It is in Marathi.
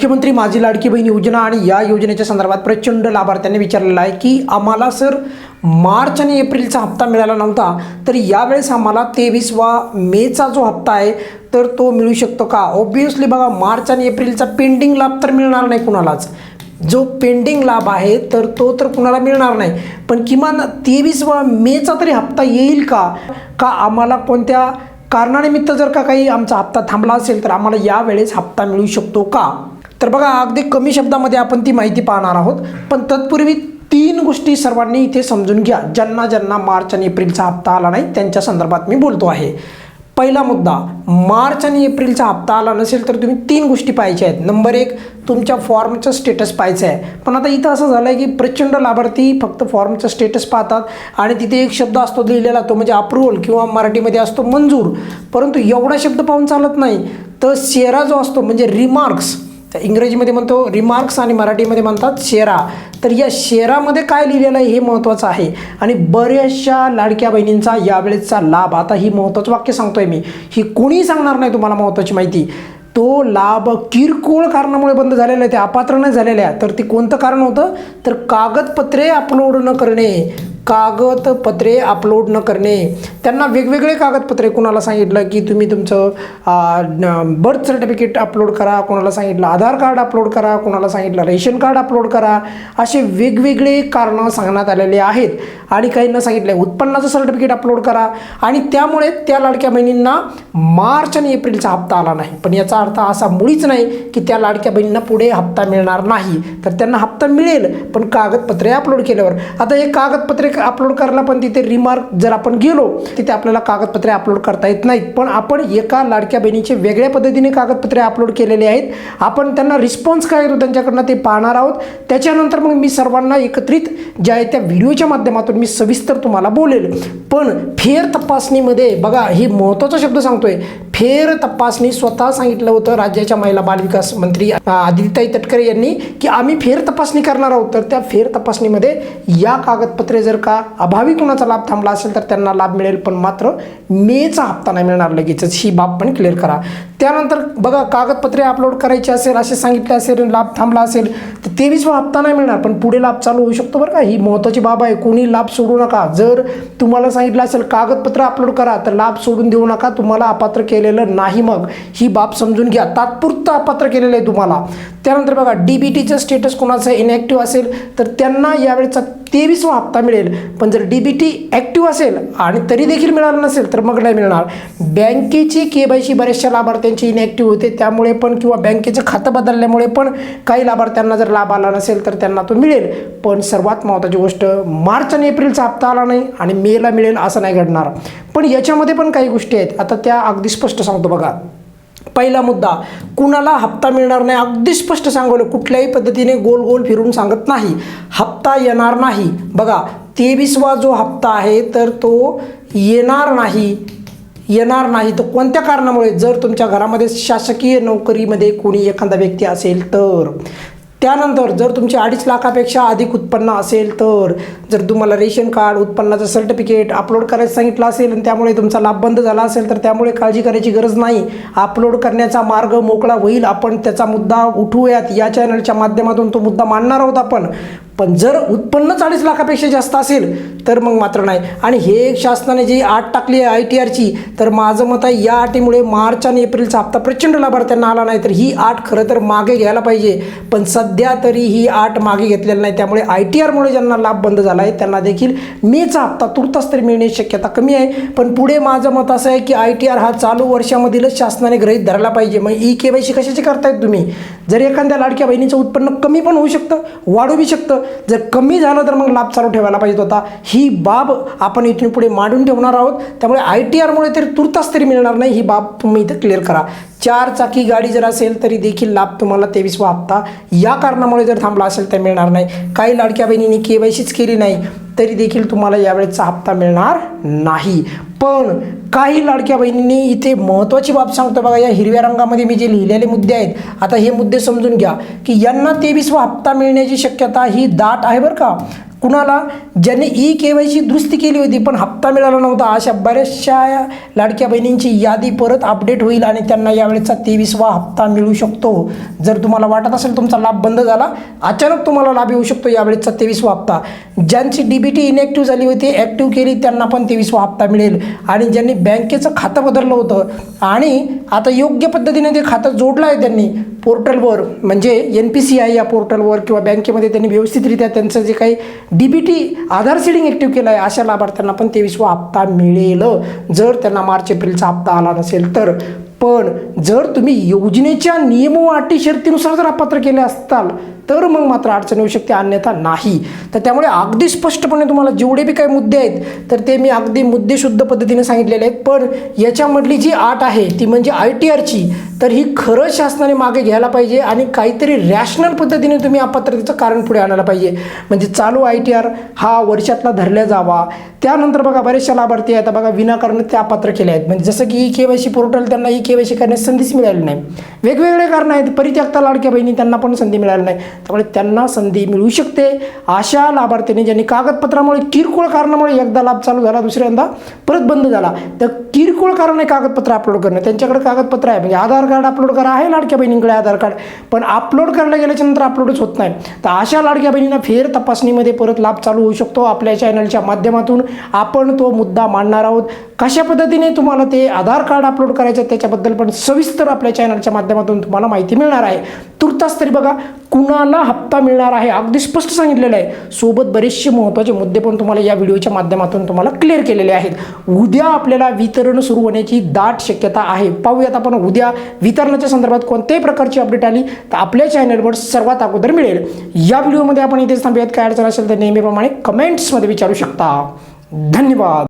मुख्यमंत्री माझी लाडकी बहीण योजना आणि या योजनेच्या संदर्भात प्रचंड लाभार्थ्यांनी विचारलेलं आहे की आम्हाला सर मार्च आणि एप्रिलचा हप्ता मिळाला नव्हता, तर यावेळेस आम्हाला 23वा मेचा जो हप्ता आहे तर तो मिळू शकतो का? ऑब्वियसली बघा, मार्च आणि एप्रिलचा पेंडिंग लाभ तर मिळणार नाही कुणालाच. जो पेंडिंग लाभ आहे तर तो तर कुणाला मिळणार नाही, पण किमान 23वा मेचा तरी हप्ता येईल का? आम्हाला कोणत्या कारणानिमित्त जर का काही आमचा हप्ता थांबला असेल तर आम्हाला यावेळेस हप्ता मिळू शकतो का? तर बघा, अगदी कमी शब्दामध्ये आपण ती माहिती पाहणार आहोत, पण तत्पूर्वी 3 गोष्टी सर्वांनी इथे समजून घ्या. ज्यांना मार्च आणि एप्रिलचा हप्ता आला नाही त्यांच्या संदर्भात मी बोलतो आहे. पहिला मुद्दा, मार्च आणि एप्रिलचा हप्ता आला नसेल तर तुम्ही 3 गोष्टी पाहायच्या आहेत. नंबर 1, तुमच्या फॉर्मचं स्टेटस पाहायचं आहे. पण आता इथं असं झालं आहे की प्रचंड लाभार्थी फक्त फॉर्मचं स्टेटस पाहतात आणि तिथे एक शब्द असतो लिहिलेला, तो म्हणजे अप्रूव्हल किंवा मराठीमध्ये असतो मंजूर. परंतु एवढा शब्द पाहून चालत नाही. तर शेरा जो असतो म्हणजे रिमार्क्स, इंग्रजीमध्ये म्हणतो रिमार्क्स आणि मराठीमध्ये म्हणतात शेरा. तर या शेरामध्ये काय लिहिलेलं आहे हे महत्त्वाचं आहे. आणि बऱ्याचशा लाडक्या बहिणींचा यावेळेसचा लाभ, आता ही महत्त्वाचं वाक्य सांगतोय मी, ही कोणीही सांगणार नाही तुम्हाला महत्त्वाची माहिती. तो लाभ किरकोळ कारणामुळे बंद झालेला आहे, ते अपात्र नाही झालेल्या. तर ते कोणतं कारण होतं? तर कागदपत्रे अपलोड न करणे. कागदपत्रे अपलोड न करणे. त्यांना वेगवेगळे कागदपत्रे, कुणाला सांगितलं की तुम्ही तुमचं बर्थ सर्टिफिकेट अपलोड करा, कोणाला सांगितलं आधार कार्ड अपलोड करा, कोणाला सांगितलं रेशन कार्ड अपलोड करा, असे वेगवेगळे कारणं सांगण्यात आलेले आहेत. आणि काहींना सांगितलं उत्पन्नाचं सर्टिफिकेट अपलोड करा. आणि त्यामुळे त्या लाडक्या बहिणींना मार्च आणि एप्रिलचा हप्ता आला नाही. पण याचा अर्थ असा मुळीच नाही की त्या लाडक्या बहिणींना पुढे हप्ता मिळणार नाही. तर त्यांना हप्ता मिळेल, पण कागदपत्रे अपलोड केल्यावर. आता हे कागदपत्रे अपलोड करायला पण तिथे रिमार्क जर आपण गेलो तिथे आपल्याला कागदपत्रे अपलोड करता येत नाहीत. पण आपण एका लाडक्या बहिणीचे वेगळ्या पद्धतीने कागदपत्रे अपलोड केलेले आहेत. आपण त्यांना रिस्पॉन्स काय येतो त्यांच्याकडनं ते पाहणार आहोत. त्याच्यानंतर मग मी सर्वांना एकत्रित ज्या आहे त्या व्हिडिओच्या माध्यमातून मी सविस्तर तुम्हाला बोलेल. पण फेर तपासणीमध्ये बघा, ही महत्त्वाचा शब्द सांगतोय, फेर तपासणी स्वतः सांगितलं होतं राज्याच्या महिला बालविकास मंत्री आदित्यताई तटकरे यांनी की आम्ही फेर तपासणी करणार आहोत. तर त्या फेर तपासणीमध्ये या कागदपत्रे जर का अभावी कुणाचा लाभ थांबला असेल तर त्यांना लाभ मिळेल, पण मात्र मेचा हप्ता नाही मिळणार लगेचच. ही बाब पण क्लिअर करा. त्यानंतर बघा, कागदपत्रे अपलोड करायचे असेल असे सांगितले असेल, लाभ थांबला असेल तर 23वा हप्ता नाही मिळणार, पण पुढे लाभ चालू होऊ शकतो बरं का. ही महत्त्वाची बाब आहे. कोणी लाभ सोडू नका. जर तुम्हाला सांगितलं असेल कागदपत्र अपलोड करा तर लाभ सोडून देऊ नका. तुम्हाला अपात्र केलेलं नाही, मग ही बाब समजून घ्या. तात्पुरतं अपात्र केलेलं आहे तुम्हाला. त्यानंतर बघा, DBTचं स्टेटस कोणाचं इनॅक्टिव्ह असेल तर त्यांना यावेळेचा 23वा हप्ता मिळेल. पण जर DBT ॲक्टिव्ह असेल आणि तरी देखील मिळालं नसेल तर मग नाही मिळणार. बँकेची KYC बऱ्याचशा लाभार्थ्यांची इनॅक्टिव्ह होते, त्यामुळे पण किंवा बँकेचं खातं बदलल्यामुळे पण काही लाभार्थ्यांना जर लाभ आला नसेल तर त्यांना तो मिळेल. पण सर्वात महत्त्वाची गोष्ट, मार्च आणि एप्रिलचा हप्ता आला नाही आणि मेला मिळेल असं नाही घडणार. पण याच्यामध्ये पण काही गोष्टी आहेत, आता त्या अगदी स्पष्ट सांगतो बघा. पहिला मुद्दा, कुणाला हप्ता मिळणार नाही अगदी स्पष्ट सांगवलं, कुठल्याही पद्धतीने गोल गोल फिरून सांगत नाही. हप्ता येणार नाही. बघा, 23वा जो हप्ता आहे तर तो येणार नाही. तर कोणत्या कारणामुळे? जर तुमच्या घरामध्ये शासकीय नोकरीमध्ये कोणी एखादा व्यक्ती असेल तर. त्यानंतर जर तुमचे 2.5 लाखापेक्षा अधिक उत्पन्न असेल तर. जर तुम्हाला रेशन कार्ड, उत्पन्नाचं सर्टिफिकेट अपलोड करायचं सांगितलं असेल आणि त्यामुळे तुमचा लाभ बंद झाला असेल तर त्यामुळे काळजी करायची गरज नाही. अपलोड करण्याचा मार्ग मोकळा होईल. आपण त्याचा मुद्दा उठवूयात. या चॅनलच्या माध्यमातून तो मुद्दा मांडणार आहोत आपण. पण जर उत्पन्न 40 लाखापेक्षा जास्त असेल तर मग मात्र नाही. आणि हे शासनाने जी अट टाकली आहे ITRची, तर माझं मत आहे या अटीमुळे मार्च आणि एप्रिलचा हप्ता प्रचंड लाभार्थ्यांना आला नाही. तर ही अट खरं तर मागे घ्यायला पाहिजे, पण सध्या तरी ही अट मागे घेतलेली नाही. त्यामुळे ITRमुळे ज्यांना लाभ बंद झाला आहे त्यांना देखील मेचा हप्ता तुर्तास तरी मिळण्याची शक्यता कमी आहे. पण पुढे माझं मत असं आहे की ITR हा चालू वर्षामधीलच शासनाने गृहीत धरला पाहिजे. मग KYC कशाची करतायत तुम्ही? जर एखाद्या लाडक्या बहिणीचं उत्पन्न कमी पण होऊ शकतं, वाढू बी शकतं. जर कमी झालं तर मग लाभ चालू ठेवायला पाहिजे होता. ही बाब आपण इथून पुढे मांडून ठेवणार आहोत. त्यामुळे ITRमुळे तरी तुर्तास तरी मिळणार नाही. ही बाब तुम्ही इथं क्लिअर करा. 4 चाकी गाडी जर असेल तरी देखील लाभ तुम्हाला 23वा हप्ता या कारणामुळे जर थांबला असेल तर मिळणार नाही. काही लाडक्या बहिणींनी KYCच केली नाही तरी देखील तुम्हाला यावेळेचा हप्ता मिळणार नाही. पण काही लाडक्या बहिणींनी इथे महत्त्वाची बाब सांगतो बघा, या हिरव्या रंगामध्ये मी जे लिहिलेले मुद्दे आहेत, आता हे मुद्दे समजून घ्या की यांना 23वा हप्ता मिळण्याची शक्यता ही दाट आहे बरं का. कुणाला ज्यांनी KYC दुरुस्ती केली होती पण हप्ता मिळाला नव्हता, अशा बऱ्याचशा लाडक्या बहिणींची यादी परत अपडेट होईल आणि त्यांना यावेळेचा 23वा हप्ता मिळू शकतो. जर तुम्हाला वाटत असेल तुमचा लाभ बंद झाला, अचानक तुम्हाला लाभ येऊ शकतो यावेळेचा 23वा हप्ता. ज्यांची DBT इनॅक्टिव्ह झाली होती, ॲक्टिव्ह केली, त्यांना पण 23वा हप्ता मिळेल. आणि ज्यांनी बँकेचं खातं बदललं होतं आणि आता योग्य पद्धतीने ते खातं जोडलं आहे त्यांनी पोर्टलवर, म्हणजे NPCI या पोर्टलवर किंवा बँकेमध्ये त्यांनी व्यवस्थितरित्या त्यांचं जे काही DBT आधार सीडिंग ॲक्टिव्ह केलं आहे, अशा लाभार्थ्यांना पण 23वा हप्ता मिळेल, जर त्यांना मार्च एप्रिलचा हप्ता आला नसेल तर. पण जर तुम्ही योजनेच्या नियम व अटी शर्तीनुसार जर अपात्र केले असताल तर मग मात्र अडचण येऊ शकते, अन्यथा नाही. तर त्यामुळे अगदी स्पष्टपणे तुम्हाला जेवढे बी काही मुद्दे आहेत तर ते मी अगदी मुद्देशुद्ध पद्धतीने सांगितलेले आहेत. पण याच्यामधली जी अट आहे ती म्हणजे ITRची, तर ही खरं शासनाने मागे घ्यायला पाहिजे आणि काहीतरी रॅशनल पद्धतीने तुम्ही अपात्रतेचं कारण पुढे आणायला पाहिजे. म्हणजे चालू ITR हा वर्षातला धरला जावा. त्यानंतर बघा बरेचशा लाभार्थी आता बघा विनाकारण ते अपात्र केले आहेत, म्हणजे जसं की KYC पोर्टल त्यांना KYC करण्यास संधीच मिळाली नाही. वेगवेगळे कारण आहेत, परित्यक्ता लाडक्या बहिणी त्यांना पण संधी मिळाली नाही, त्यामुळे त्यांना संधी मिळू शकते. अशा लाभार्थ्यांनी ज्यांनी कागदपत्रामुळे किरकोळ कारणामुळे एकदा लाभ चालू झाला, दुसऱ्यांदा परत बंद झाला, तर किरकोळ कारण आहे कागदपत्र अपलोड करणं. त्यांच्याकडे कागदपत्र आहे, म्हणजे आधार कार्ड अपलोड करा आहे लाडक्या बहिणींकडे आधार कार्ड, पण अपलोड करायला गेल्याच्या नंतर अपलोडच होत नाही. तर अशा लाडक्या बहिणींना फेर तपासणीमध्ये परत लाभ चालू होऊ शकतो. आपल्या चॅनलच्या माध्यमातून आपण तो मुद्दा मांडणार आहोत. कशा पद्धतीने तुम्हाला ते आधार कार्ड अपलोड करायचं त्याच्याबद्दल पण सविस्तर आपल्या चॅनलच्या माध्यमातून तुम्हाला माहिती मिळणार आहे. तुर्तास तरी बघा कुणाला हप्ता मिळणार आहे अगदी स्पष्ट सांगितलेलं आहे. सोबत बरेचसे महत्त्वाचे मुद्दे पण तुम्हाला या व्हिडिओच्या माध्यमातून तुम्हाला क्लिअर केलेले आहेत. उद्या आपल्याला वितरण सुरू होण्याची दाट शक्यता आहे. पाहूयात आपण उद्या वितरणाच्या संदर्भात कोणत्याही प्रकारची अपडेट आली तर आपल्या चॅनलवर सर्वात अगोदर मिळेल. या व्हिडिओमध्ये आपण इथेच थांबूयात. काय अडचण असेल तर नेहमीप्रमाणे कमेंट्समध्ये विचारू शकता. धन्यवाद.